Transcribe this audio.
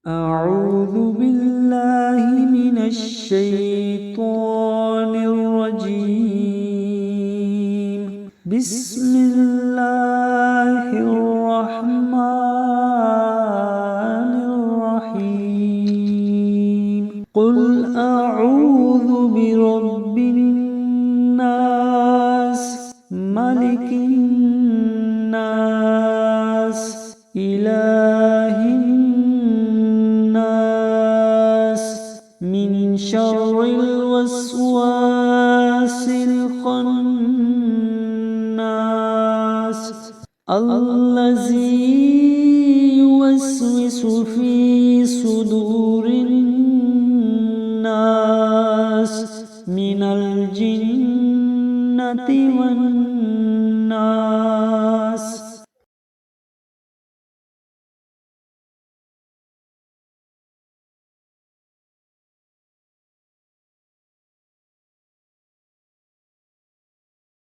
أعوذ بالله من الشيطان الرجيم. بسم الله الرحمن الرحيم. قل أعوذ برب الناس ملك الناس إله الناس من شر الوسواس الخناس الذي يوسوس في صدور الناس من الجنة والناس.